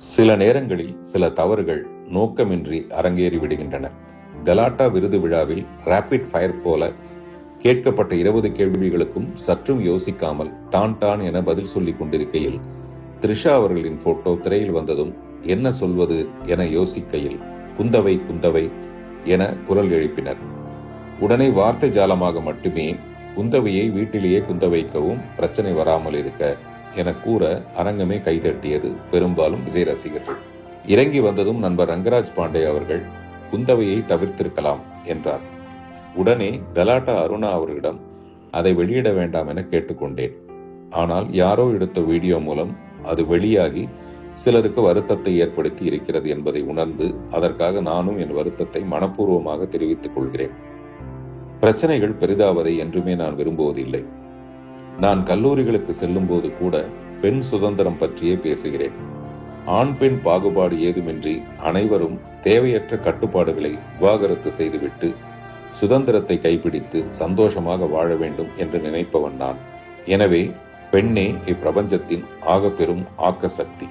சில நேரங்களில் சில தவறுகள் நோக்கமின்றி அரங்கேறி விடுகின்றன. கலாட்டா விருது விழாவில் ராபிட் ஃபயர் போல கேட்கப்பட்ட 20 கேள்விகளுக்கும் சற்றும் யோசிக்காமல் டான் டான் என பதில் சொல்லிக் கொண்டிருக்கையில் த்ரிஷா அவர்களின் போட்டோ திரையில் வந்ததும் என்ன சொல்வது என யோசிக்கையில் குந்தவை குந்தவை என குரல் எழுப்பினர். உடனே வார்த்தை ஜாலமாக மட்டுமே குந்தவையை வீட்டிலேயே குந்த வைக்கவும் பிரச்சனை வராமல் இருக்க என கூற அரங்கமே கைதட்டியது. பெரும்பாலும் விஜய் ரசிகர்கள். இறங்கி வந்ததும் நண்பர் ரங்கராஜ் பாண்டே அவர்கள் குந்தவையை தவிர்த்திருக்கலாம் என்றார். உடனே கலாட்டா அருணா அவர்களிடம் அதை வெளியிட வேண்டாம் என கேட்டுக்கொண்டேன். ஆனால் யாரோ எடுத்த வீடியோ மூலம் அது வெளியாகி சிலருக்கு வருத்தத்தை ஏற்படுத்தி இருக்கிறது என்பதை உணர்ந்து அதற்காக நானும் என் வருத்தத்தை மனப்பூர்வமாக தெரிவித்துக் கொள்கிறேன். பிரச்சனைகள் பெரிதாவதை என்றுமே நான் விரும்புவதில்லை. நான் கல்லூரிகளுக்கு செல்லும் போது கூட பெண் சுதந்திரம் பற்றியே பேசுகிறேன். ஆண் பெண் பாகுபாடு ஏதுமின்றி அனைவரும் தேவையற்ற கட்டுப்பாடுகளை விவாகரத்து செய்துவிட்டு சுதந்திரத்தை கைப்பிடித்து சந்தோஷமாக வாழ வேண்டும் என்று நினைப்பவன் நான். எனவே பெண்ணே இப்பிரபஞ்சத்தின் ஆகப்பெரும் ஆக்க சக்தி.